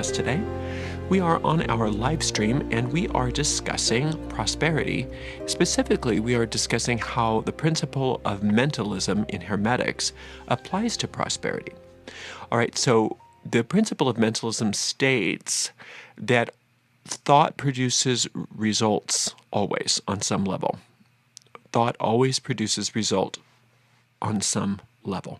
us today. We are on our live stream and we are discussing prosperity. Specifically, we are discussing how the principle of mentalism in Hermetics applies to prosperity. All right, so the principle of mentalism states that thought produces results always on some level. Thought always produces result on some level.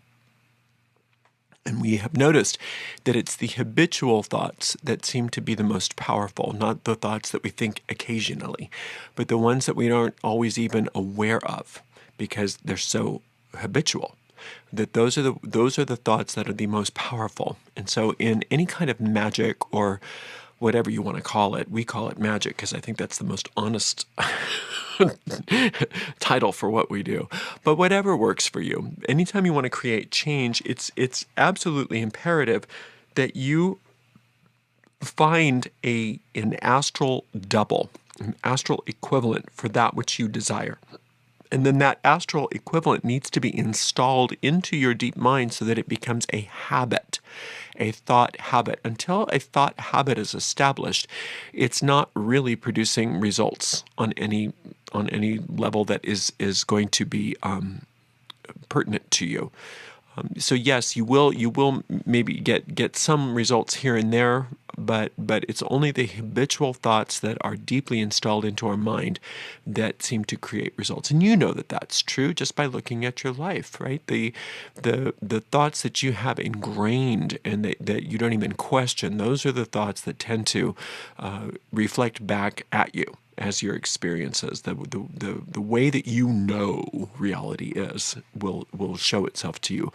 And we have noticed that it's the habitual thoughts that seem to be the most powerful, not the thoughts that we think occasionally, but the ones that we aren't always even aware of because they're so habitual. That those are the thoughts that are the most powerful. And so in any kind of magic or whatever you want to call it, we call it magic because I think that's the most honest title for what we do. But whatever works for you. Anytime you want to create change, it's absolutely imperative that you find an astral double, an astral equivalent for that which you desire. And then that astral equivalent needs to be installed into your deep mind so that it becomes a habit, a thought habit. Until a thought habit is established, it's not really producing results on any level that is going to be pertinent to you. So yes, you will maybe get some results here and there, but it's only the habitual thoughts that are deeply installed into our mind that seem to create results. And you know that that's true just by looking at your life, right? The thoughts that you have ingrained and that you don't even question, those are the thoughts that tend to reflect back at you as your experiences. The way that you know reality is will show itself to you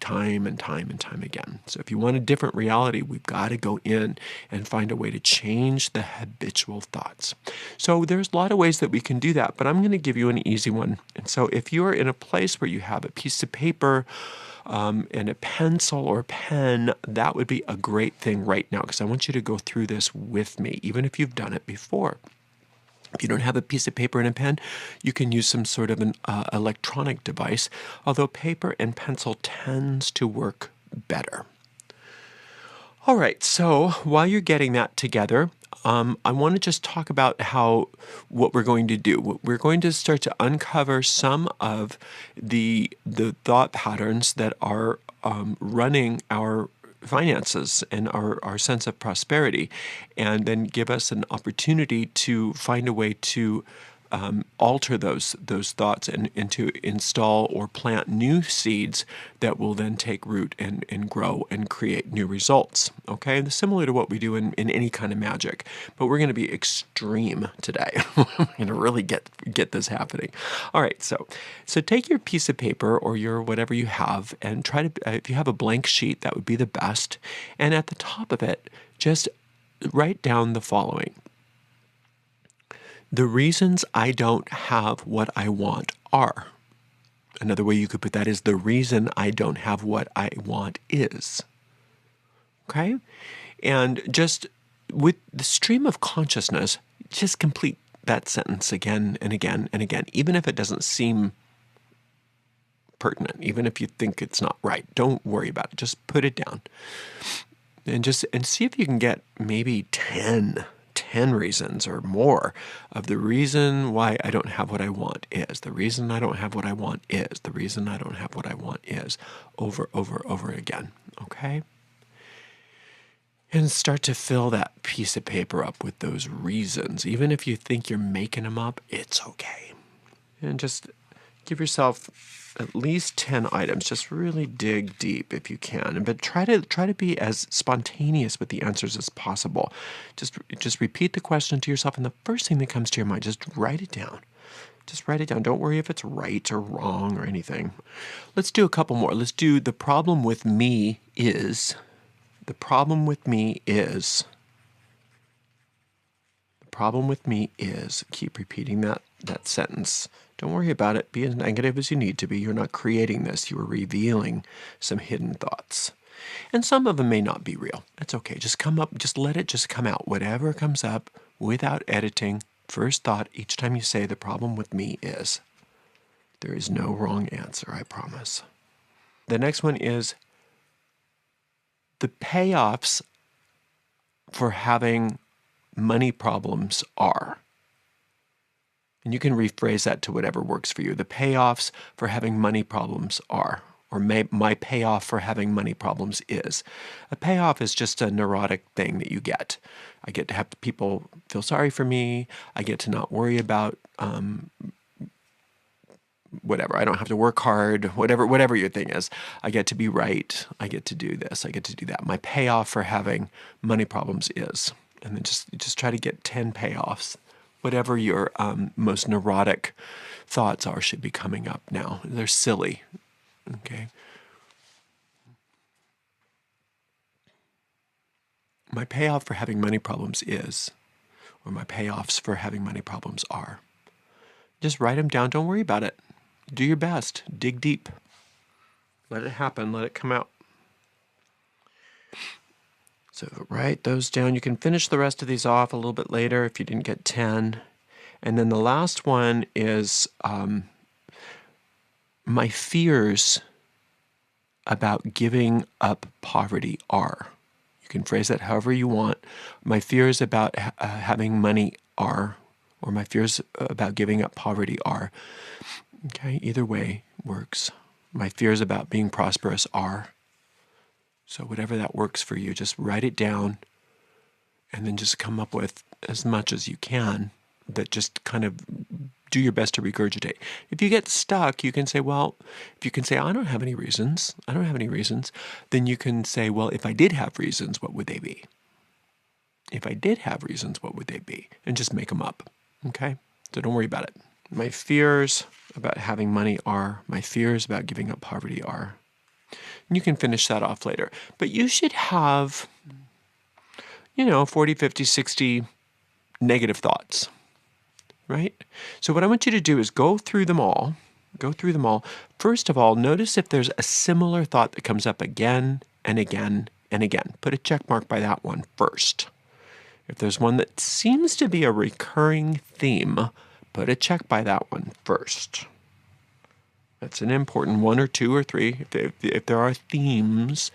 time and time and time again. So if you want a different reality, we've got to go in and find a way to change the habitual thoughts. So there's a lot of ways that we can do that, but I'm going to give you an easy one. And so if you're in a place where you have a piece of paper and a pencil or pen, that would be a great thing right now because I want you to go through this with me, even if you've done it before. If you don't have a piece of paper and a pen, you can use some sort of an electronic device, although paper and pencil tends to work better. All right, so while you're getting that together, I want to just talk about what we're going to do. We're going to start to uncover some of the thought patterns that are running our finances and our sense of prosperity, and then give us an opportunity to find a way to alter those thoughts and to install or plant new seeds that will then take root and grow and create new results. Okay, and similar to what we do in any kind of magic, but we're going to be extreme today. We're going to really get this happening. All right, so take your piece of paper or your whatever you have and try to, if you have a blank sheet, that would be the best. And at the top of it, just write down the following. The reasons I don't have what I want are. Another way you could put that is the reason I don't have what I want is. Okay? And just with the stream of consciousness, just complete that sentence again and again and again, even if it doesn't seem pertinent, even if you think it's not right. Don't worry about it. Just put it down. And see if you can get maybe 10 reasons or more of the reason why I don't have what I want is. The reason I don't have what I want is. The reason I don't have what I want is. Over again. Okay? And start to fill that piece of paper up with those reasons. Even if you think you're making them up, it's okay. And just give yourself at least 10 items. Just really dig deep if you can. But try to be as spontaneous with the answers as possible. Just repeat the question to yourself, and the first thing that comes to your mind, just write it down. Just write it down. Don't worry if it's right or wrong or anything. Let's do a couple more. Let's do the problem with me is. The problem with me is. The problem with me is. Keep repeating that sentence. Don't worry about it. Be as negative as you need to be. You're not creating this. You are revealing some hidden thoughts. And some of them may not be real. That's okay. Just let it just come out. Whatever comes up without editing. First thought each time you say the problem with me is. There is no wrong answer, I promise. The next one is the payoffs for having money problems are. And you can rephrase that to whatever works for you. The payoffs for having money problems are, or my payoff for having money problems is. A payoff is just a neurotic thing that you get. I get to have people feel sorry for me. I get to not worry about whatever. I don't have to work hard, whatever your thing is. I get to be right. I get to do this. I get to do that. My payoff for having money problems is. And then just try to get 10 payoffs. Whatever your most neurotic thoughts are should be coming up now. They're silly. Okay. My payoff for having money problems is, or my payoffs for having money problems are. Just write them down. Don't worry about it. Do your best. Dig deep. Let it happen. Let it come out. So write those down. You can finish the rest of these off a little bit later if you didn't get 10. And then the last one is my fears about giving up poverty are. You can phrase that however you want. My fears about having money are, or my fears about giving up poverty are. Okay, either way works. My fears about being prosperous are. So whatever that works for you, just write it down and then just come up with as much as you can that just kind of do your best to regurgitate. If you get stuck, you can say, well, if you can say, I don't have any reasons, then you can say, well, if I did have reasons, what would they be? If I did have reasons, what would they be? And just make them up, okay? So don't worry about it. My fears about having money are, my fears about giving up poverty are. And you can finish that off later. But you should have, 40, 50, 60 negative thoughts, right? So what I want you to do is go through them all. First of all, notice if there's a similar thought that comes up again and again and again. Put a check mark by that one first. If there's one that seems to be a recurring theme, put a check by that one first. That's an important one or two or three. If there are themes,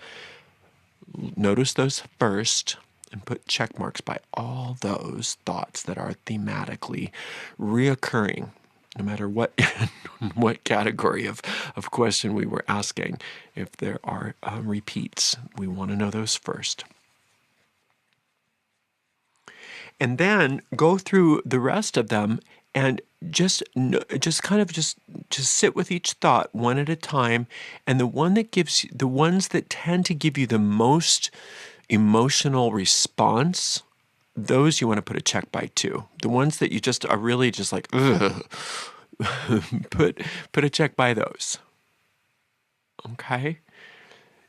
notice those first and put check marks by all those thoughts that are thematically reoccurring, no matter what what category of question we were asking. If there are repeats, we want to know those first. And then go through the rest of them and just sit with each thought one at a time. And the ones that tend to give you the most emotional response, those you want to put a check by too. The ones that you just are really just like, ugh, put a check by those. Okay?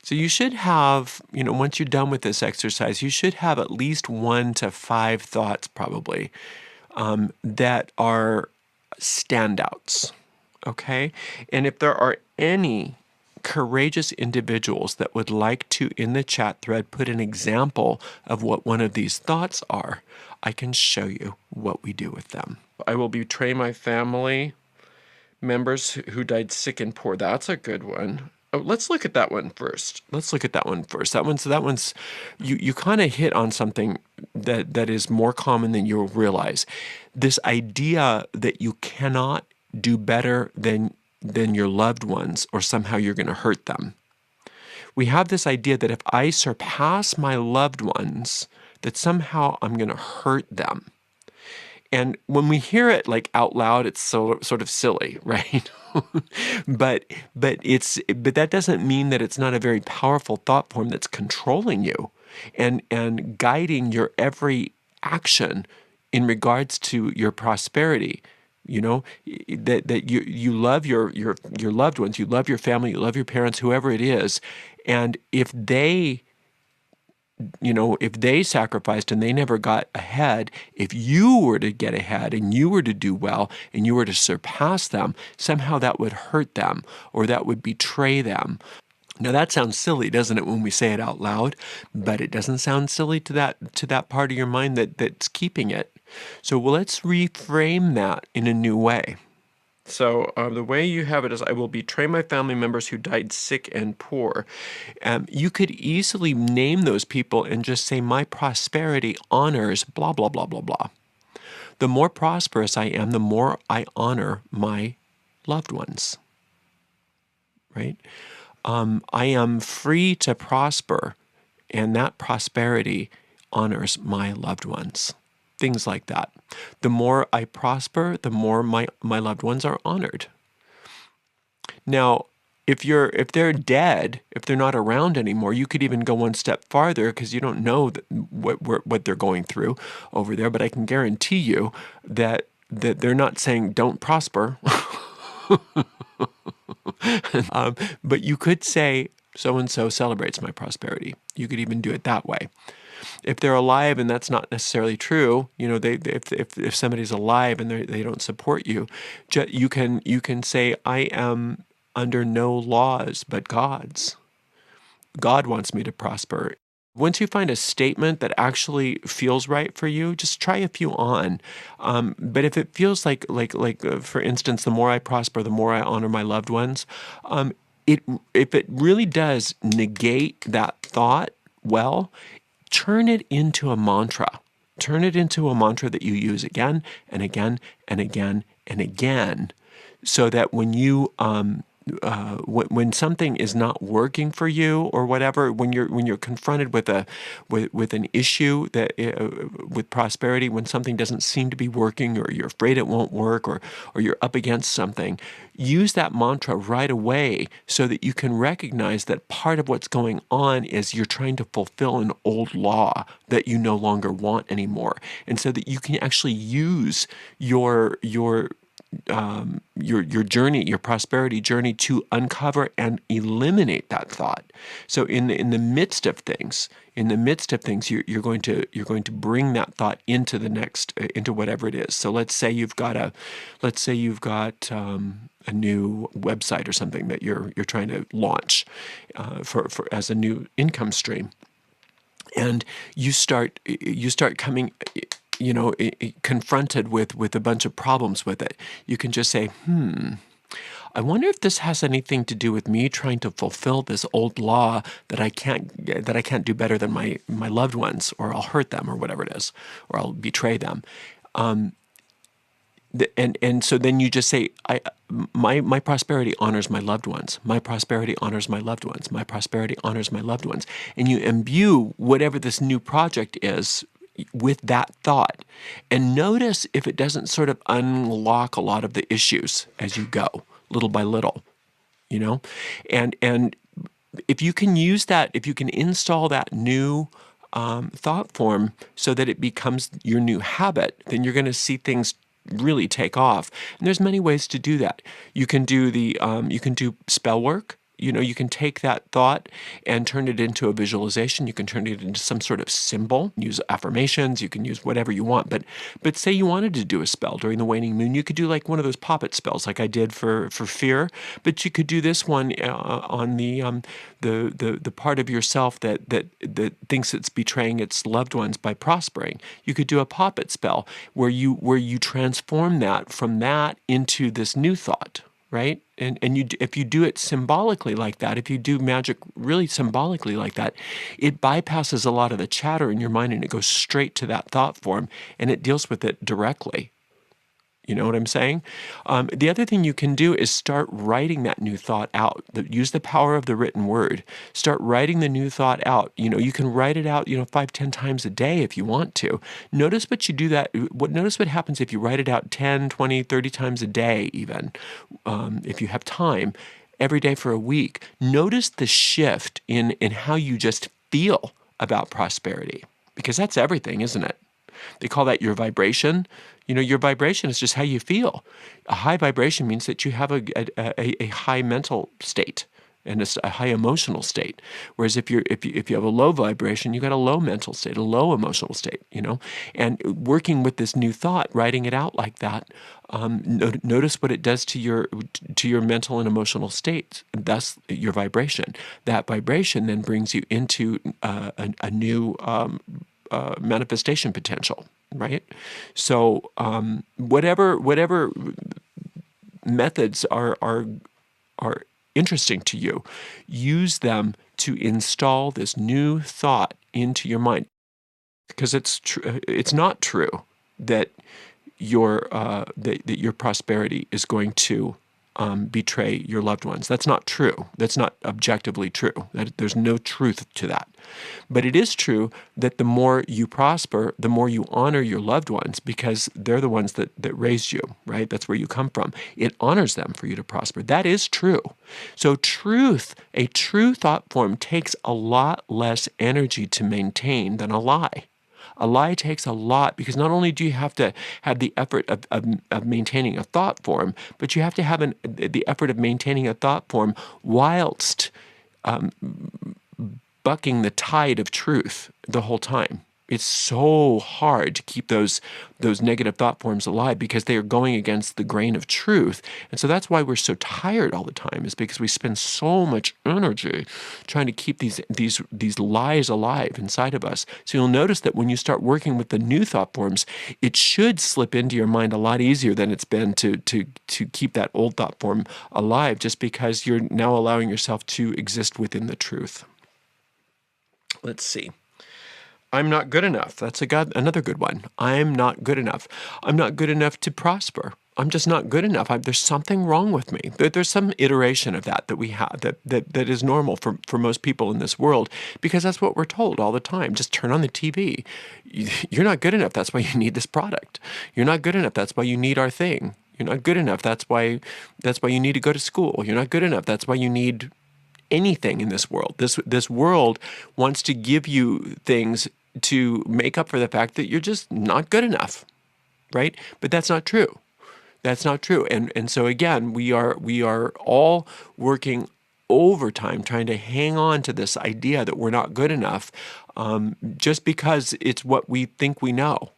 So you should have, once you're done with this exercise, you should have at least 1 to 5 thoughts probably that are standouts, okay? And if there are any courageous individuals that would like to, in the chat thread, put an example of what one of these thoughts are, I can show you what we do with them. I will betray my family members who died sick and poor. That's a good one. Oh, let's look at that one first. That one's you kind of hit on something that is more common than you'll realize. This idea that you cannot do better than your loved ones, or somehow you're going to hurt them. We have this idea that if I surpass my loved ones, that somehow I'm going to hurt them. And when we hear it like out loud, it's sort of silly, right? but that doesn't mean that it's not a very powerful thought form that's controlling you and guiding your every action in regards to your prosperity. That you love your loved ones, you love your family, you love your parents, whoever it is, and if they sacrificed and they never got ahead, if you were to get ahead and you were to do well and you were to surpass them, somehow that would hurt them or that would betray them. Now that sounds silly, doesn't it, when we say it out loud? But it doesn't sound silly to that part of your mind that's keeping it. So let's reframe that in a new way. So the way you have it is, I will betray my family members who died sick and poor. You could easily name those people and just say, my prosperity honors blah, blah, blah, blah, blah. The more prosperous I am, the more I honor my loved ones, right? I am free to prosper, and that prosperity honors my loved ones. Things like that. The more I prosper, the more my loved ones are honored. Now, if they're dead, if they're not around anymore, you could even go one step farther, because you don't know what they're going through over there. But I can guarantee you that they're not saying don't prosper. But you could say, so and so celebrates my prosperity. You could even do it that way. If they're alive and that's not necessarily true, if somebody's alive and they don't support you, you can say, I am under no laws but God's. God wants me to prosper. Once you find a statement that actually feels right for you, just try a few on. But if it feels like for instance, the more I prosper, the more I honor my loved ones, if it really does negate that thought, well, turn it into a mantra. Turn it into a mantra that you use again and again and again and again, so that when you when something is not working for you or whatever, when you're confronted with an issue that with prosperity, when something doesn't seem to be working, or you're afraid it won't work, or you're up against something, use that mantra right away, so that you can recognize that part of what's going on is you're trying to fulfill an old law that you no longer want anymore, and so that you can actually use your journey, your prosperity journey, to uncover and eliminate that thought. So in the midst of things, you're going to bring that thought into the next, into whatever it is. So let's say you've got a new website or something that you're trying to launch for as a new income stream, and you start coming, confronted with a bunch of problems with it. You can just say, I wonder if this has anything to do with me trying to fulfill this old law that I can't do better than my loved ones, or I'll hurt them, or whatever it is, or I'll betray them. And so then you just say, my prosperity honors my loved ones. My prosperity honors my loved ones. My prosperity honors my loved ones. And you imbue whatever this new project is with that thought. And notice if it doesn't sort of unlock a lot of the issues as you go, little by little, And if you can use that, if you can install that new thought form so that it becomes your new habit, then you're going to see things really take off. And there's many ways to do that. You can do you can do spell work. You can take that thought and turn it into a visualization. You can turn it into some sort of symbol. Use affirmations. You can use whatever you want. But say you wanted to do a spell during the waning moon, you could do like one of those poppet spells, like I did for fear. But you could do this one on the part of yourself that thinks it's betraying its loved ones by prospering. You could do a poppet spell where you transform that from that into this new thought. Right? And if you do it symbolically like that, if you do magic really symbolically like that, it bypasses a lot of the chatter in your mind, and it goes straight to that thought form, and it deals with it directly. You know what I'm saying? The other thing you can do is start writing that new thought out. Use the power of the written word. Start writing the new thought out. You can write it out, 5-10 times a day if you want to. Notice what you do notice what happens if you write it out 10, 20, 30 times a day even, if you have time, every day for a week. Notice the shift in how you just feel about prosperity, because that's everything, isn't it? They call that your vibration. Your vibration is just how you feel. A high vibration means that you have a high mental state and a high emotional state. Whereas if you have a low vibration, you got a low mental state, a low emotional state. And working with this new thought, writing it out like that, notice what it does to your mental and emotional states. Thus, your vibration. That vibration then brings you into a new manifestation potential, right? So whatever methods are interesting to you, use them to install this new thought into your mind. Because it's not true that that your prosperity is going to betray your loved ones. That's not true. That's not objectively true. There's no truth to that. But it is true that the more you prosper, the more you honor your loved ones, because they're the ones that raised you, right? That's where you come from. It honors them for you to prosper. That is true. So a true thought form takes a lot less energy to maintain than a lie. A lie takes a lot, because not only do you have to have the effort of maintaining a thought form, but you have to have the effort of maintaining a thought form whilst bucking the tide of truth the whole time. It's so hard to keep those negative thought forms alive, because they are going against the grain of truth. And so that's why we're so tired all the time, is because we spend so much energy trying to keep these lies alive inside of us. So you'll notice that when you start working with the new thought forms, it should slip into your mind a lot easier than it's been to keep that old thought form alive, just because you're now allowing yourself to exist within the truth. Let's see. I'm not good enough. That's another good one. I'm not good enough. I'm not good enough to prosper. I'm just not good enough. There's something wrong with me. There's some iteration of that we have that is normal for most people in this world, because that's what we're told all the time. Just turn on the TV. You're not good enough. That's why you need this product. You're not good enough. That's why you need our thing. You're not good enough. That's why you need to go to school. You're not good enough. That's why you need anything in this world. This world wants to give you things to make up for the fact that you're just not good enough, right? But that's not true. That's not true. And so again, we are all working overtime trying to hang on to this idea that we're not good enough, just because it's what we think we know,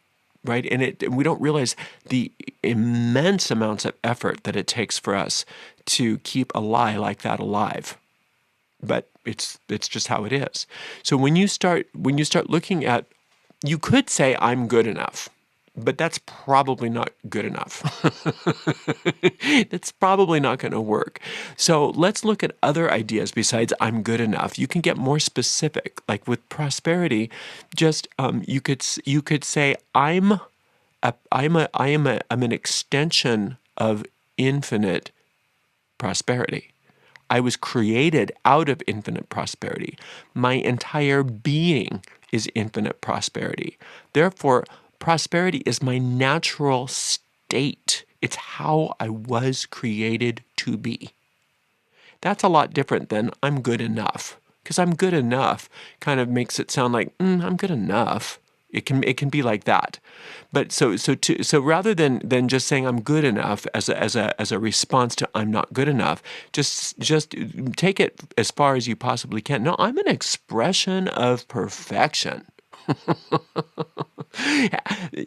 right? And we don't realize the immense amounts of effort that it takes for us to keep a lie like that alive. But it's just how it is. So when you start looking at, you could say I'm good enough, but that's probably not good enough. That's probably not going to work. So let's look at other ideas besides I'm good enough. You can get more specific, like with prosperity. Just you could say I'm an extension of infinite prosperity. I was created out of infinite prosperity. My entire being is infinite prosperity. Therefore, prosperity is my natural state. It's how I was created to be. That's a lot different than I'm good enough, because I'm good enough kind of makes it sound like I'm good enough. It can be like that. But so rather than just saying I'm good enough as a response to I'm not good enough, just take it as far as you possibly can. No, I'm an expression of perfection.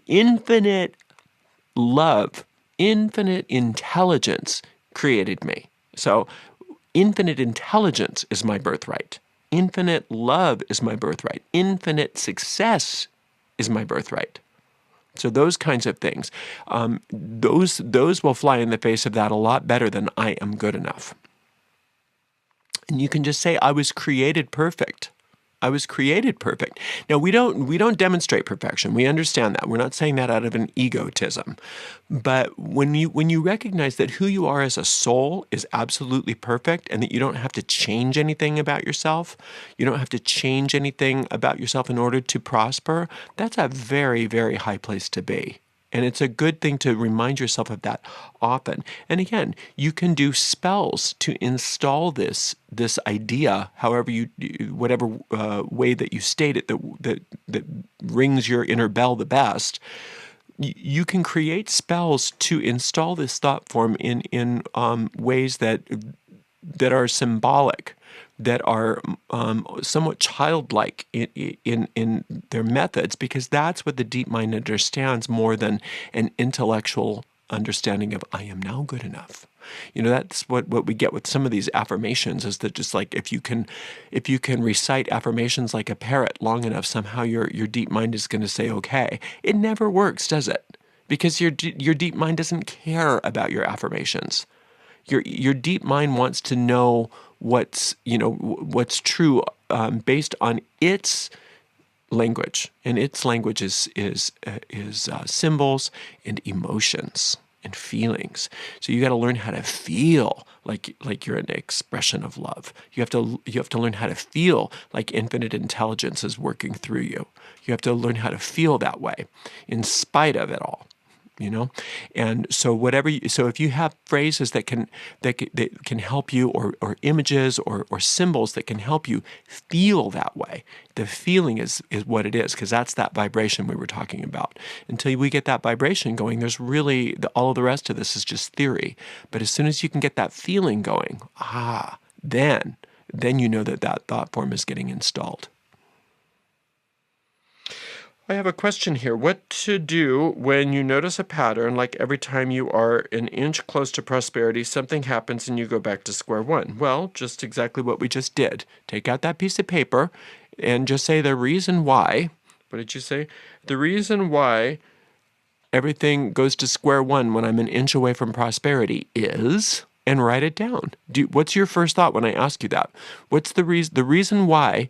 Infinite love, infinite intelligence created me. So infinite intelligence is my birthright. Infinite love is my birthright. Infinite success is my birthright. So those kinds of things, those will fly in the face of that a lot better than I am good enough. And you can just say, I was created perfect. I was created perfect. Now, we don't demonstrate perfection. We understand that. We're not saying that out of an egotism. But when you recognize that who you are as a soul is absolutely perfect, and that you don't have to change anything about yourself, you don't have to change anything about yourself in order to prosper, that's a very, very high place to be. And it's a good thing to remind yourself of that often. And again, you can do spells to install this idea, whatever way that you state it, that rings your inner bell the best. You can create spells to install this thought form in ways that are symbolic, that are somewhat childlike in their methods, because that's what the deep mind understands more than an intellectual understanding of I am now good enough. That's what we get with some of these affirmations, is that just like if you can recite affirmations like a parrot long enough, somehow your deep mind is going to say okay. It never works, does it? because your deep mind doesn't care about your affirmations. Your deep mind wants to know what's true based on its language, and its language is symbols and emotions and feelings. So you got to learn how to feel like you're an expression of love. You have to learn how to feel like infinite intelligence is working through you. You have to learn how to feel that way in spite of it all. And so so if you have phrases that can help you, or images or symbols that can help you feel that way, the feeling is what it is, because that's that vibration we were talking about. Until we get that vibration going, there's really all of the rest of this is just theory. But as soon as you can get that feeling going, then you know that thought form is getting installed. I have a question here. What to do when you notice a pattern, like every time you are an inch close to prosperity, something happens and you go back to square one? Well, just exactly what we just did. Take out that piece of paper and just say the reason why. What did you say? The reason why everything goes to square one when I'm an inch away from prosperity is, and write it down. What's your first thought when I ask you that? What's the reason why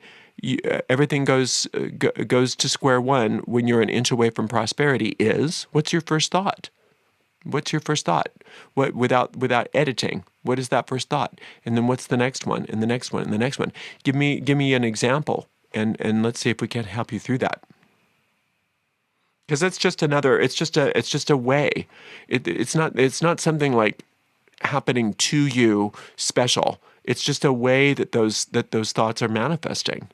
everything goes to square one when you're an inch away from prosperity is? What's your first thought? What's your first thought? What without editing? What is that first thought? And then what's the next one? And the next one? And the next one? Give me an example, and let's see if we can help you through that. Because that's just another. It's just a way. It's not something like happening to you special. It's just a way that those thoughts are manifesting.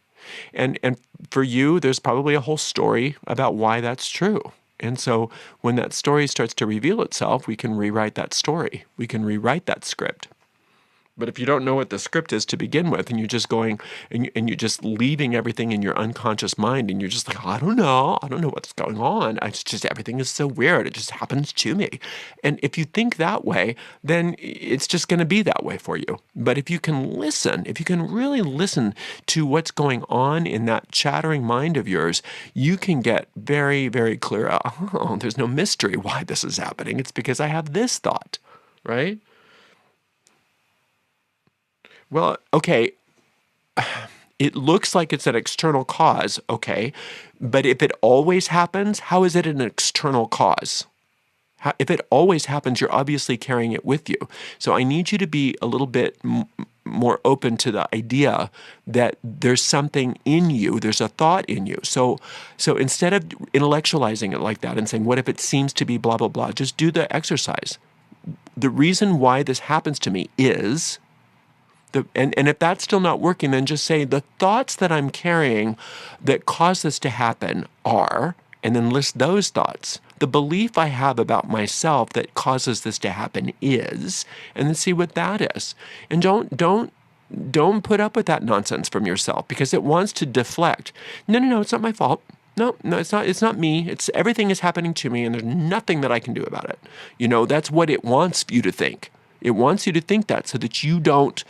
And for you, there's probably a whole story about why that's true. And so when that story starts to reveal itself, we can rewrite that story. We can rewrite that script. But if you don't know what the script is to begin with, and you're just going and you're just leaving everything in your unconscious mind, and you're just like, I don't know what's going on. It's just everything is so weird. It just happens to me. And if you think that way, then it's just going to be that way for you. But if you can really listen to what's going on in that chattering mind of yours, you can get very, very clear. Oh, there's no mystery why this is happening. It's because I have this thought, right? Well, okay, it looks like it's an external cause, okay, but if it always happens, how is it an external cause? If it always happens, you're obviously carrying it with you. So I need you to be a little bit more open to the idea that there's something in you, there's a thought in you. So instead of intellectualizing it like that and saying, what if it seems to be blah, blah, blah, just do the exercise. The reason why this happens to me is... And if that's still not working, then just say the thoughts that I'm carrying that cause this to happen are, and then list those thoughts. The belief I have about myself that causes this to happen is, and then see what that is. And don't put up with that nonsense from yourself, because it wants to deflect. No, it's not my fault. No, it's not me. Everything is happening to me, and there's nothing that I can do about it. That's what it wants you to think. It wants you to think that so that you don't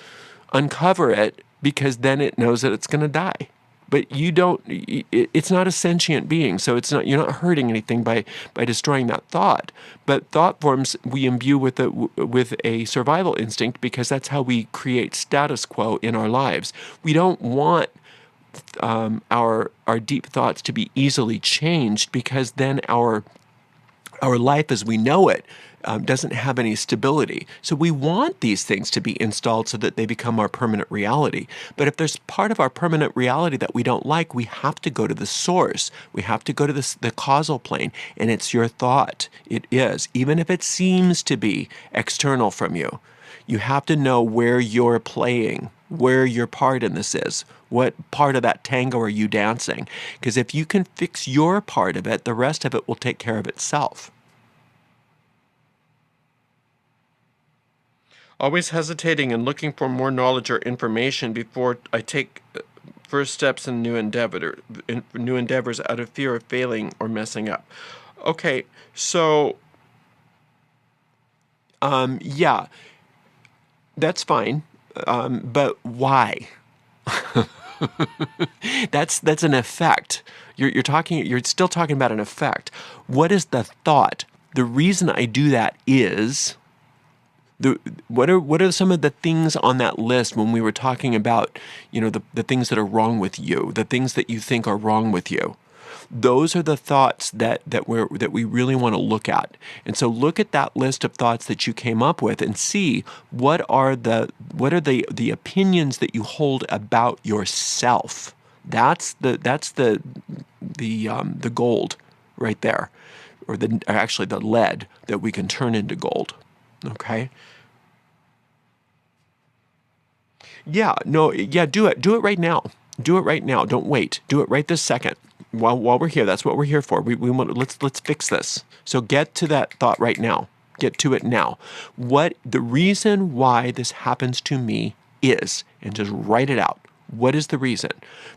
uncover it, because then it knows that it's going to die. But you don't. It's not a sentient being, so you're not hurting anything by destroying that thought. But thought forms we imbue with a survival instinct, because that's how we create status quo in our lives. We don't want our deep thoughts to be easily changed, because then our life as we know it doesn't have any stability. So we want these things to be installed so that they become our permanent reality. But if there's part of our permanent reality that we don't like, we have to go to the source. We have to go to the causal plane, and it's your thought. It is, even if it seems to be external from you. You have to know where you're playing, where your part in this is. What part of that tango are you dancing? Because if you can fix your part of it, the rest of it will take care of itself. Always hesitating and looking for more knowledge or information before I take first steps in new endeavors out of fear of failing or messing up. Okay, so yeah, that's fine, but why? That's an effect. You're still talking about an effect. What is the thought The reason I do that is what are some of the things on that list when we were talking about, the things that are wrong with you, the things that you think are wrong with you? Those are the thoughts that we really want to look at. And so look at that list of thoughts that you came up with and see what are the opinions that you hold about yourself. That's the gold right there, or actually the lead that we can turn into gold. Okay? Yeah, no, yeah, do it. Do it right now. Do it right now. Don't wait. Do it right this second. While we're here, that's what we're here for. We want let's fix this. So get to that thought right now. Get to it now. What the reason why this happens to me is, and just write it out. What is the reason?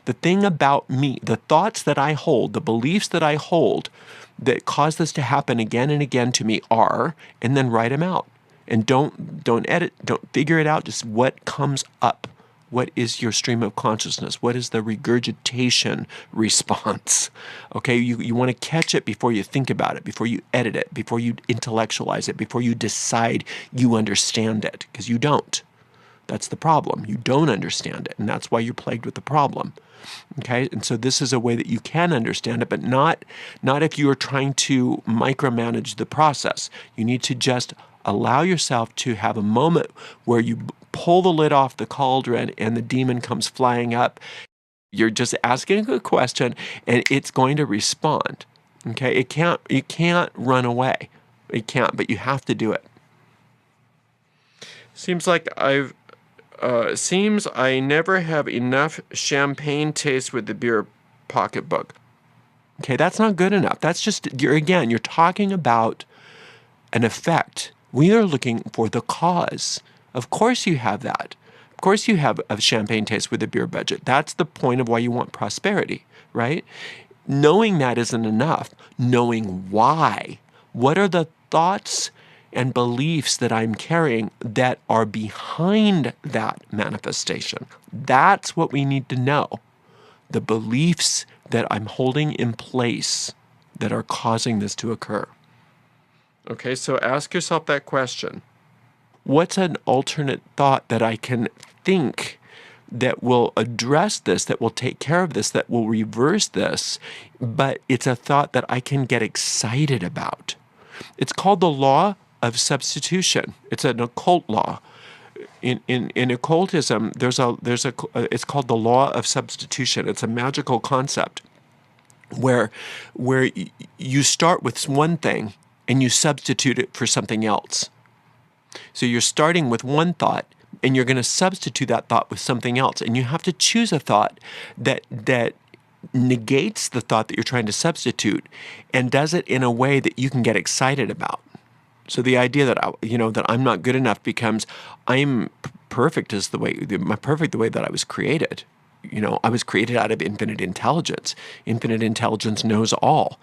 The thing about me, the thoughts that I hold, the beliefs that I hold that cause this to happen again and again to me are, and then write them out. And don't edit, don't figure it out, just what comes up. What is your stream of consciousness? What is the regurgitation response? Okay, you want to catch it before you think about it, before you edit it, before you intellectualize it, before you decide you understand it, because you don't. That's the problem. You don't understand it, and that's why you're plagued with the problem. Okay, and so this is a way that you can understand it, but not if you are trying to micromanage the process. You need to just allow yourself to have a moment where you pull the lid off the cauldron and the demon comes flying up. You're just asking a question and it's going to respond. Okay, it can't run away. It can't, but you have to do it. Seems I never have enough champagne taste with the beer pocketbook. Okay, that's not good enough. That's just, you're talking about an effect. We are looking for the cause. Of course you have that. Of course you have a champagne taste with a beer budget. That's the point of why you want prosperity, right? Knowing that isn't enough. Knowing why. What are the thoughts and beliefs that I'm carrying that are behind that manifestation? That's what we need to know. The beliefs that I'm holding in place that are causing this to occur. Okay, so ask yourself that question. What's an alternate thought that I can think that will address this, that will take care of this, that will reverse this, but it's a thought that I can get excited about? It's called the law of substitution. It's an occult law. In occultism, it's called the law of substitution. It's a magical concept where you start with one thing and you substitute it for something else. So you're starting with one thought and you're going to substitute that thought with something else. And you have to choose a thought that negates the thought that you're trying to substitute and does it in a way that you can get excited about. So the idea that that I'm not good enough becomes I'm perfect is the way that I was created. I was created out of infinite intelligence. Infinite intelligence knows all.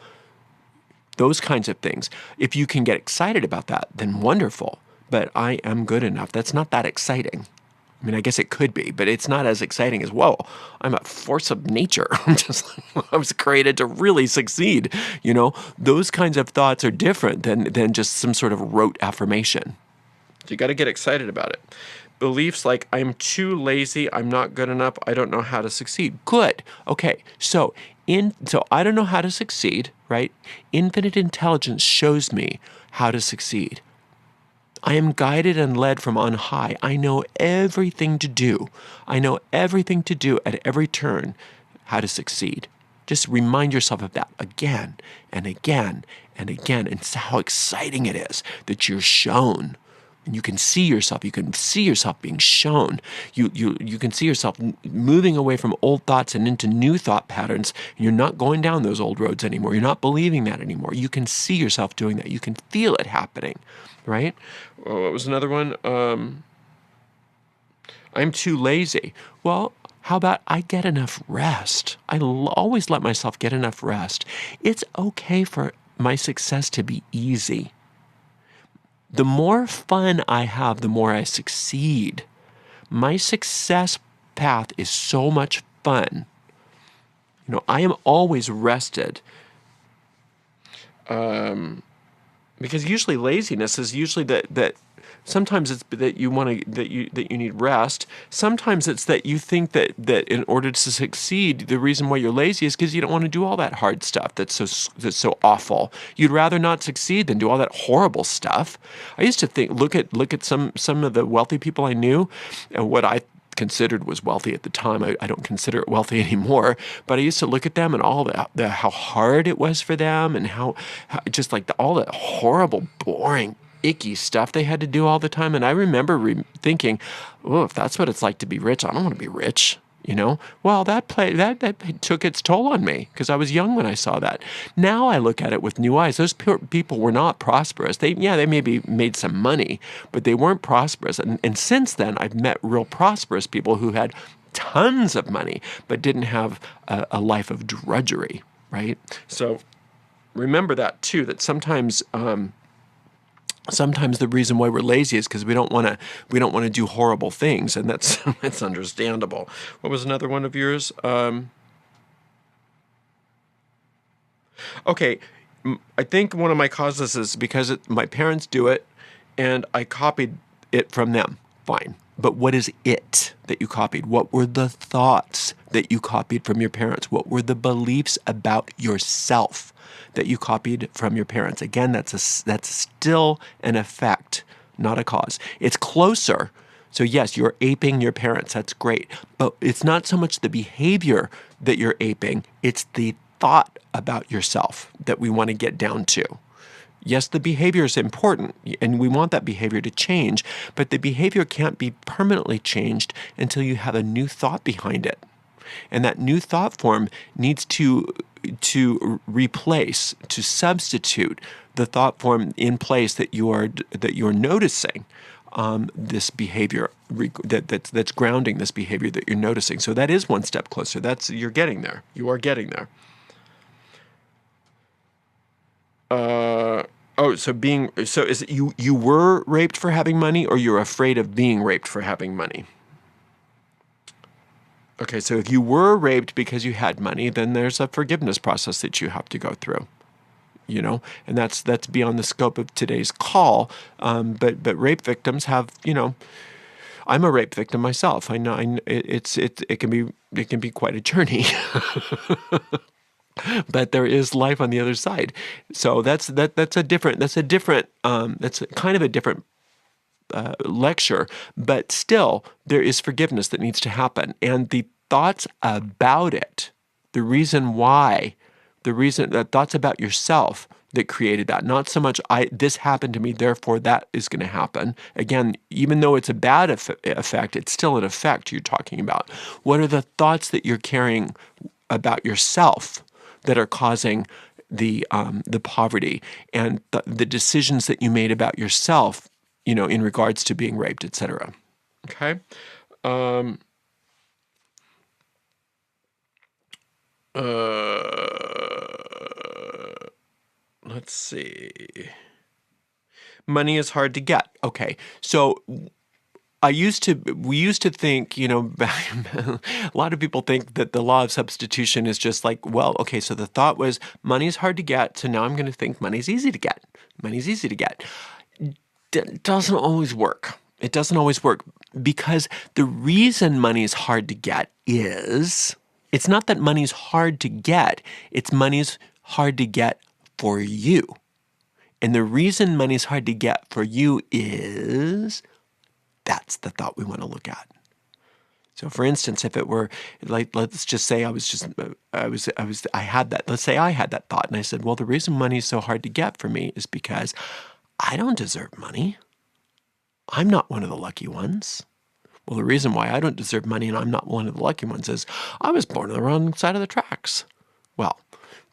Those kinds of things. If you can get excited about that, then wonderful. But I am good enough. That's not that exciting. I mean, I guess it could be, but it's not as exciting as, whoa, I'm a force of nature. I was created to really succeed. Those kinds of thoughts are different than just some sort of rote affirmation. So you got to get excited about it. Beliefs like, I'm too lazy, I'm not good enough, I don't know how to succeed. Good. Okay, so I don't know how to succeed, right? Infinite intelligence shows me how to succeed. I am guided and led from on high. I know everything to do. I know everything to do at every turn how to succeed. Just remind yourself of that again and again and again. And how exciting it is that you're shown. And you can see yourself. You can see yourself being shown. You can see yourself moving away from old thoughts and into new thought patterns. You're not going down those old roads anymore. You're not believing that anymore. You can see yourself doing that. You can feel it happening, right? Oh, what was another one? I'm too lazy. Well, how about I get enough rest? I always let myself get enough rest. It's okay for my success to be easy. The more fun I have, the more I succeed. My success path is so much fun. I am always rested. Because usually laziness is usually that sometimes it's that you want to that you need rest. Sometimes it's that you think that in order to succeed, the reason why you're lazy is because you don't want to do all that hard stuff that's so awful. You'd rather not succeed than do all that horrible stuff. I used to think look at some of the wealthy people I knew, and what I considered was wealthy at the time. I don't consider it wealthy anymore, but I used to look at them and all the how hard it was for them, and how just like all the horrible, boring, icky stuff they had to do all the time. And I remember thinking, oh, if that's what it's like to be rich, I don't want to be rich. Well, that took its toll on me because I was young when I saw that. Now I look at it with new eyes. Those people were not prosperous. They maybe made some money, but they weren't prosperous. And since then, I've met real prosperous people who had tons of money but didn't have a life of drudgery, right? So remember that too. That sometimes the reason why we're lazy is because we don't want to do horrible things, and that's that's understandable. What was another one of yours? Okay, I think one of my causes is because my parents do it, and I copied it from them. Fine. But what is it that you copied? What were the thoughts that you copied from your parents? What were the beliefs about yourself that you copied from your parents? Again, that's still an effect, not a cause. It's closer. So yes, you're aping your parents. That's great. But it's not so much the behavior that you're aping. It's the thought about yourself that we want to get down to. Yes, the behavior is important, and we want that behavior to change, but the behavior can't be permanently changed until you have a new thought behind it. And that new thought form needs to replace, to substitute the thought form in place that you're noticing this behavior that's grounding this behavior that you're noticing. So that is one step closer. You're getting there. You are getting there. So is it you were raped for having money, or you're afraid of being raped for having money? Okay, so if you were raped because you had money, then there's a forgiveness process that you have to go through. And that's beyond the scope of today's call. But rape victims have, I'm a rape victim myself. I know it can be quite a journey. But there is life on the other side. So that's kind of a different lecture, but still there is forgiveness that needs to happen. And the thoughts about it, the thoughts about yourself that created that, not so much this happened to me, therefore that is going to happen. Again, even though it's a bad effect, it's still an effect you're talking about. What are the thoughts that you're carrying about yourself that are causing the poverty, and the decisions that you made about yourself, in regards to being raped, etc. Okay. Let's see. Money is hard to get. Okay. So we used to think, a lot of people think that the law of substitution is just like, well, okay, so the thought was money is hard to get, so now I'm going to think money's easy to get. Money's easy to get. It doesn't always work. It doesn't always work, because the reason money is hard to get is, it's not that money's hard to get, it's money's hard to get for you. And the reason money's hard to get for you is, that's the thought we want to look at. So for instance, if it were like, let's just say let's say I had that thought, and I said, well, the reason money is so hard to get for me is because I don't deserve money. I'm not one of the lucky ones. Well, the reason why I don't deserve money and I'm not one of the lucky ones is I was born on the wrong side of the tracks. Well,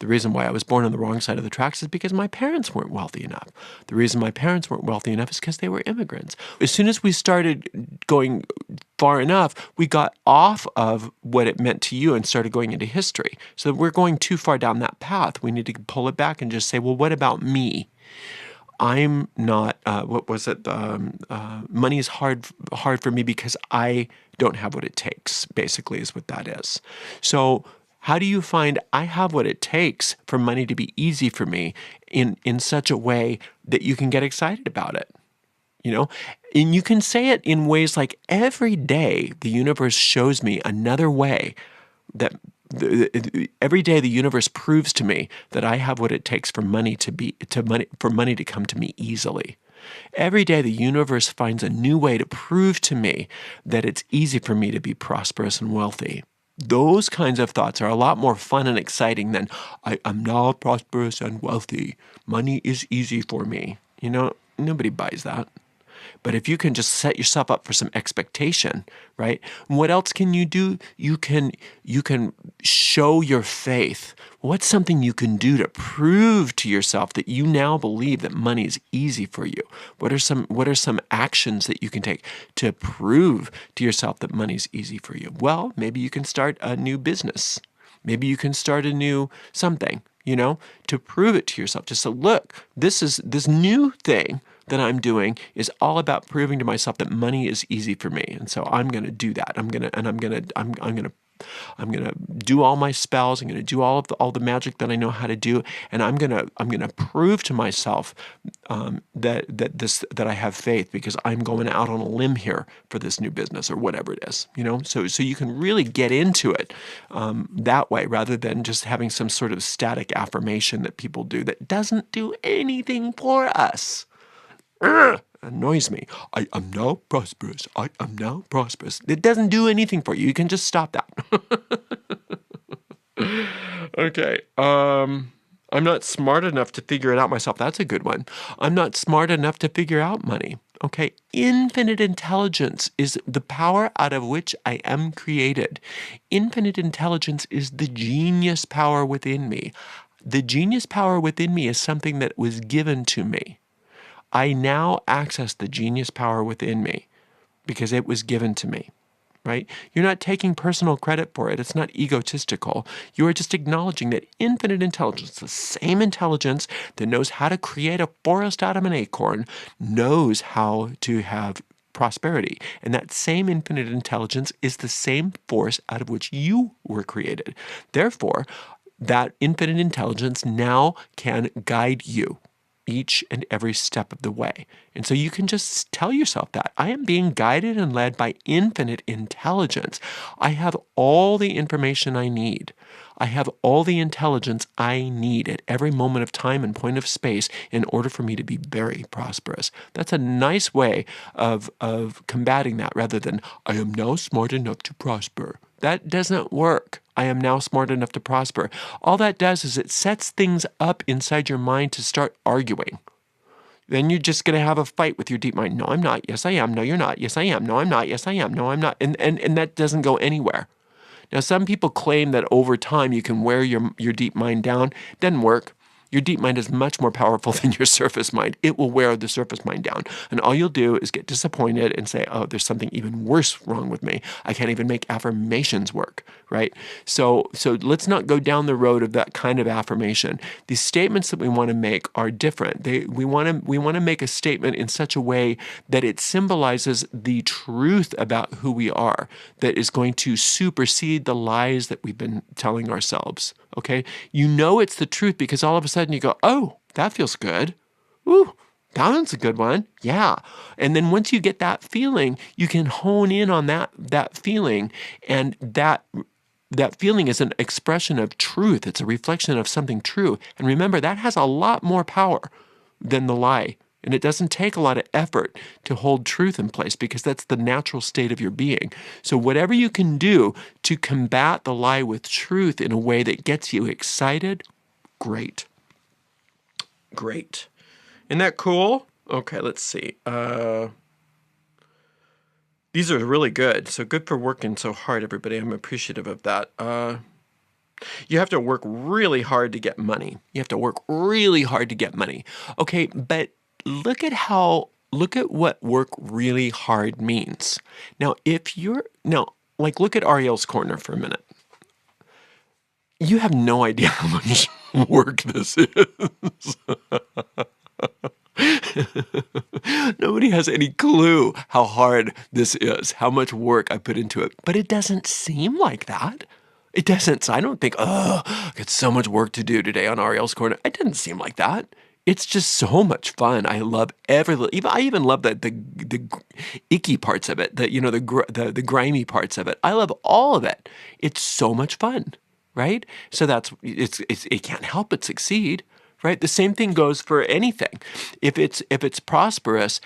the reason why I was born on the wrong side of the tracks is because my parents weren't wealthy enough. The reason my parents weren't wealthy enough is because they were immigrants. As soon as we started going far enough, we got off of what it meant to you and started going into history. So we're going too far down that path. We need to pull it back and just say, well, what about me? I'm not, money is hard for me because I don't have what it takes, basically, is what that is. So How do you find I have what it takes for money to be easy for me in such a way that you can get excited about it? You know, and you can say it in ways like every day the universe shows me another way that every day the universe proves to me that I have what it takes for money to come to me easily. Every day the universe finds a new way to prove to me that it's easy for me to be prosperous and wealthy. Those kinds of thoughts are a lot more fun and exciting than I am now prosperous and wealthy. Money is easy for me. Nobody buys that. But if you can just set yourself up for some expectation, right? What else can you do? You can show your faith. What's something you can do to prove to yourself that you now believe that money is easy for you? What are some actions that you can take to prove to yourself that money is easy for you? Well, maybe you can start a new business. Maybe you can start a new something, to prove it to yourself. Just say, look, this new thing that I'm doing is all about proving to myself that money is easy for me. And so I'm going to do that. I'm going to do all my spells. I'm going to do all the magic that I know how to do, and I'm going to prove to myself that I have faith, because I'm going out on a limb here for this new business or whatever it is. So you can really get into it that way, rather than just having some sort of static affirmation that people do that doesn't do anything for us. Annoys me. I am now prosperous. I am now prosperous. It doesn't do anything for you. You can just stop that. Okay. I'm not smart enough to figure it out myself. That's a good one. I'm not smart enough to figure out money. Okay. Infinite intelligence is the power out of which I am created. Infinite intelligence is the genius power within me. The genius power within me is something that was given to me. I now access the genius power within me because it was given to me, right? You're not taking personal credit for it. It's not egotistical. You are just acknowledging that infinite intelligence, the same intelligence that knows how to create a forest out of an acorn, knows how to have prosperity. And that same infinite intelligence is the same force out of which you were created. Therefore, that infinite intelligence now can guide you each and every step of the way. And so you can just tell yourself that I am being guided and led by infinite intelligence. I have all the information I need. I have all the intelligence I need at every moment of time and point of space in order for me to be very prosperous. That's a nice way of combating that, rather than I am now smart enough to prosper. That doesn't work. I am now smart enough to prosper. All that does is it sets things up inside your mind to start arguing. Then you're just going to have a fight with your deep mind. No, I'm not. Yes, I am. No, you're not. Yes, I am. No, I'm not. Yes, I am. No, I'm not. And that doesn't go anywhere. Now, some people claim that over time you can wear your deep mind down. Doesn't work. Your deep mind is much more powerful than your surface mind. It will wear the surface mind down. And all you'll do is get disappointed and say, oh, there's something even worse wrong with me. I can't even make affirmations work, right? So let's not go down the road of that kind of affirmation. These statements that we want to make are different. We want to make a statement in such a way that it symbolizes the truth about who we are, that is going to supersede the lies that we've been telling ourselves. Okay, it's the truth because all of a sudden you go, oh, that feels good. Ooh, that one's a good one. Yeah. And then once you get that feeling, you can hone in on that feeling, and that feeling is an expression of truth. It's a reflection of something true. And remember, that has a lot more power than the lie. And it doesn't take a lot of effort to hold truth in place, because that's the natural state of your being. So whatever you can do to combat the lie with truth in a way that gets you excited, great. Great. Isn't that cool? Okay, let's see. These are really good. So good for working so hard, everybody. I'm appreciative of that. You have to work really hard to get money. Okay, but look at what work really hard means. Now, look at Ariel's corner for a minute. You have no idea how much work this is. Nobody has any clue how hard this is, how much work I put into it. But it doesn't seem like that. It doesn't. So I don't think, oh, I got so much work to do today on Ariel's Corner. It didn't seem like that. It's just so much fun. I love every little. Even I even love the icky parts of it. The grimy parts of it. I love all of it. It's so much fun, right? So it can't help but succeed, right? The same thing goes for anything. If it's prosperous,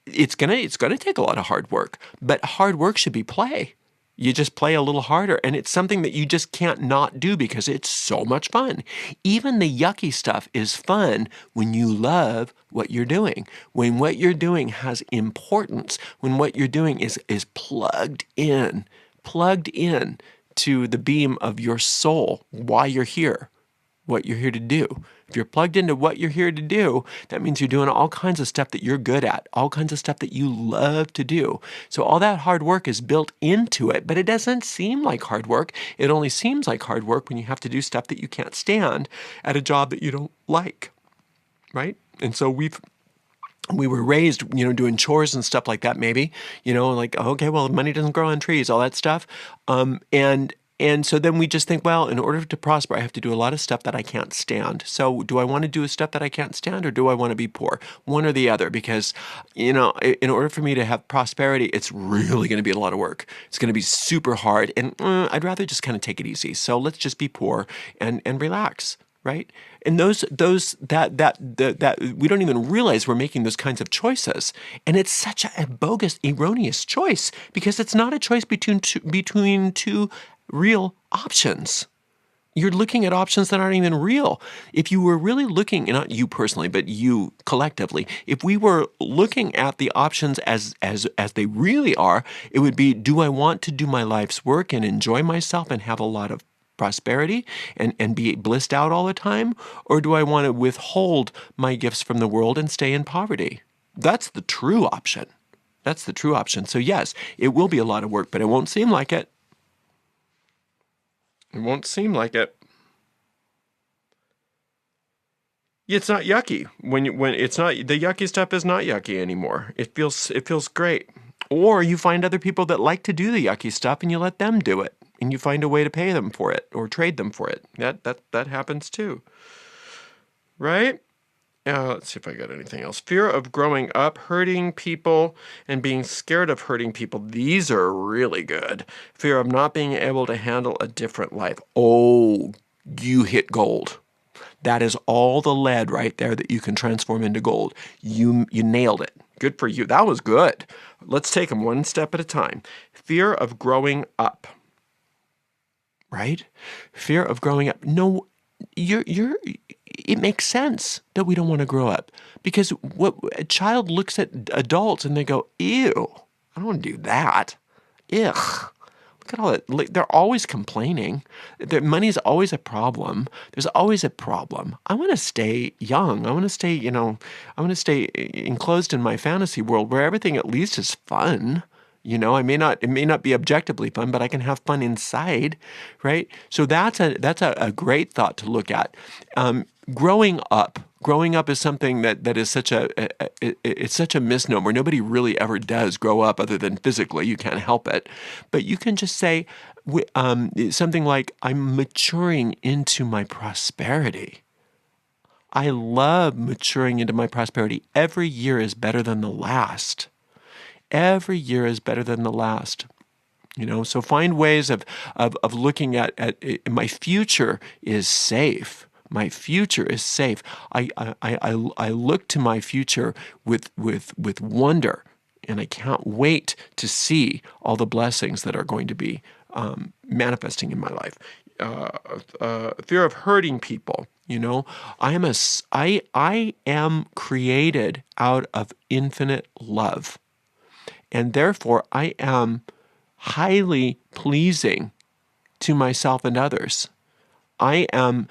it's gonna take a lot of hard work. But hard work should be play. You just play a little harder, and it's something that you just can't not do because it's so much fun. Even the yucky stuff is fun when you love what you're doing, when what you're doing has importance, when what you're doing is plugged in to the beam of your soul, why you're here, what you're here to do. If you're plugged into what you're here to do, that means you're doing all kinds of stuff that you're good at, all kinds of stuff that you love to do. So all that hard work is built into it, but it doesn't seem like hard work. It only seems like hard work when you have to do stuff that you can't stand at a job that you don't like, right? And so we were raised, doing chores and stuff like that, maybe, like, okay, well, money doesn't grow on trees, all that stuff. And so then we just think, well, in order to prosper, I have to do a lot of stuff that I can't stand. So do I want to do stuff that I can't stand, or do I want to be poor? One or the other, because, in order for me to have prosperity, it's really going to be a lot of work. It's going to be super hard, and I'd rather just kind of take it easy. So let's just be poor and relax. Right? And that we don't even realize we're making those kinds of choices. And it's such a bogus, erroneous choice, because it's not a choice between two real options. You're looking at options that aren't even real. If you were really looking, not you personally, but you collectively, if we were looking at the options as they really are, it would be, do I want to do my life's work and enjoy myself and have a lot of prosperity and be blissed out all the time? Or do I want to withhold my gifts from the world and stay in poverty? That's the true option. That's the true option. So yes, it will be a lot of work, but it won't seem like it. It won't seem like it. It's not yucky. When it's not, the yucky stuff is not yucky anymore. It feels great. Or you find other people that like to do the yucky stuff and you let them do it. And you find a way to pay them for it or trade them for it. That happens too. Right? Let's see if I got anything else. Fear of growing up, hurting people, and being scared of hurting people. These are really good. Fear of not being able to handle a different life. Oh, you hit gold. That is all the lead right there that you can transform into gold. You nailed it. Good for you. That was good. Let's take them one step at a time. Fear of growing up. Right? Fear of growing up. No, it makes sense that we don't want to grow up, because a child looks at adults and they go, ew, I don't want to do that. Ugh. Look at all that. They're always complaining. Money is always a problem. There's always a problem. I want to stay young. I want to stay, I want to stay enclosed in my fantasy world where everything at least is fun. It may not be objectively fun, but I can have fun inside, right? So that's a great thought to look at. Growing up is something that is it's such a misnomer. Nobody really ever does grow up other than physically. You can't help it. But you can just say something like, I'm maturing into my prosperity. I love maturing into my prosperity. Every year is better than the last. Every year is better than the last. So find ways of looking at my future is safe. My future is safe. I look to my future with wonder, and I can't wait to see all the blessings that are going to be manifesting in my life. Fear of hurting people. I am created out of infinite love. And therefore, I am highly pleasing to myself and others. I am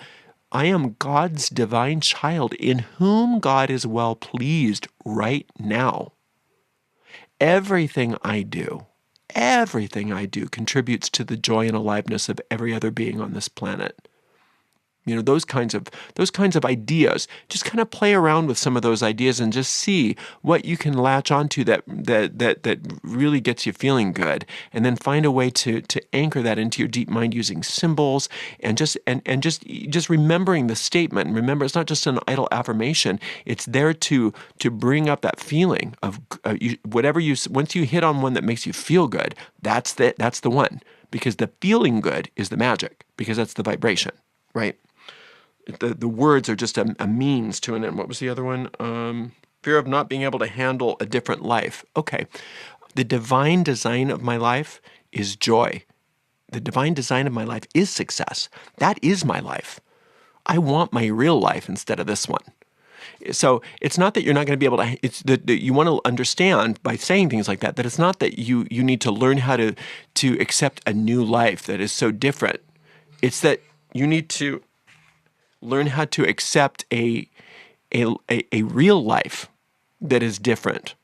God's divine child in whom God is well pleased right now. Everything I do contributes to the joy and aliveness of every other being on this planet. Those kinds of ideas. Just kind of play around with some of those ideas and just see what you can latch onto that really gets you feeling good, and then find a way to anchor that into your deep mind using symbols and just remembering the statement. And remember, it's not just an idle affirmation. It's there to bring up that feeling of once you hit on one that makes you feel good. That's the one, because the feeling good is the magic, because that's the vibration, right? The words are just a means to an end. What was the other one? Fear of not being able to handle a different life. Okay. The divine design of my life is joy. The divine design of my life is success. That is my life. I want my real life instead of this one. So it's not that you're not going to be able to, it's that you want to understand by saying things like that it's not that you need to learn how to accept a new life that is so different. It's that you need to learn how to accept a real life that is different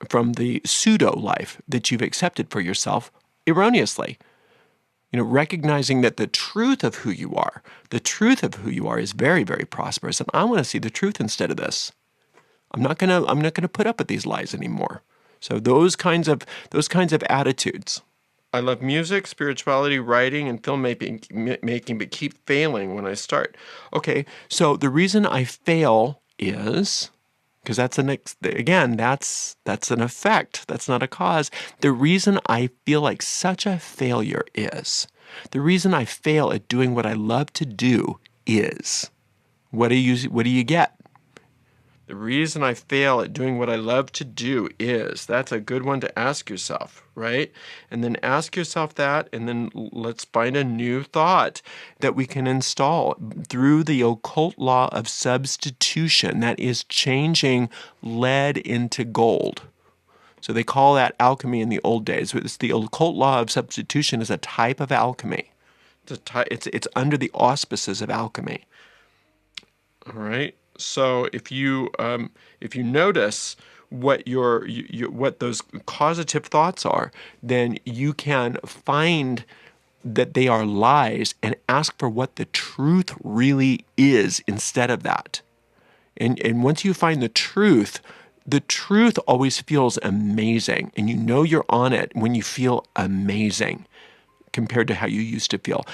from the pseudo life that you've accepted for yourself erroneously. Recognizing that the truth of who you are is very, very prosperous, and I want to see the truth instead of this. I'm not gonna put up with these lies anymore. So those kinds of attitudes. I love music, spirituality, writing, and filmmaking, but keep failing when I start. Okay, so the reason I fail is because that's an effect. That's not a cause. The reason I feel like such a failure is the reason I fail at doing what I love to do is what do you get? The reason I fail at doing what I love to do is, that's a good one to ask yourself, right? And then ask yourself that, and then let's find a new thought that we can install through the occult law of substitution. That is changing lead into gold. So they call that alchemy in the old days. It's the occult law of substitution is a type of alchemy. It's under the auspices of alchemy. All right. So if you notice what what those causative thoughts are, then you can find that they are lies and ask for what the truth really is instead of that. And once you find the truth always feels amazing, and you're on it when you feel amazing compared to how you used to feel.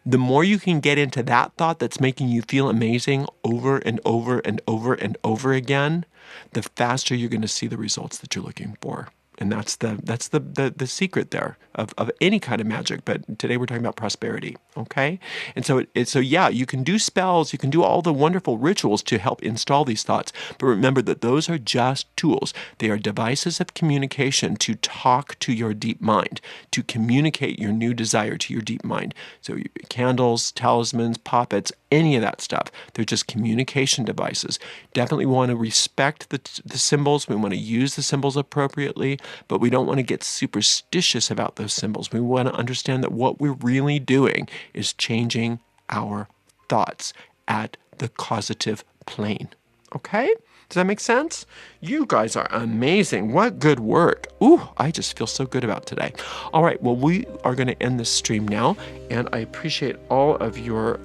The more you can get into that thought that's making you feel amazing over and over and over and over again, the faster you're going to see the results that you're looking for. And that's the secret there of any kind of magic. But today we're talking about prosperity, okay? And so you can do spells, you can do all the wonderful rituals to help install these thoughts. But remember that those are just tools. They are devices of communication to talk to your deep mind, to communicate your new desire to your deep mind. So candles, talismans, puppets, any of that stuff, they're just communication devices. Definitely want to respect the symbols. We want to use the symbols appropriately, but we don't want to get superstitious about those symbols. We want to understand that what we're really doing is changing our thoughts at the causative plane. Okay? Does that make sense? You guys are amazing. What good work. Ooh, I just feel so good about today. All right, well, we are going to end this stream now, and I appreciate all of your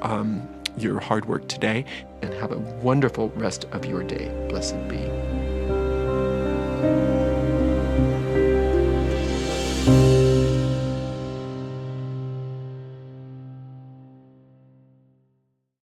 hard work today, and have a wonderful rest of your day. Blessed be.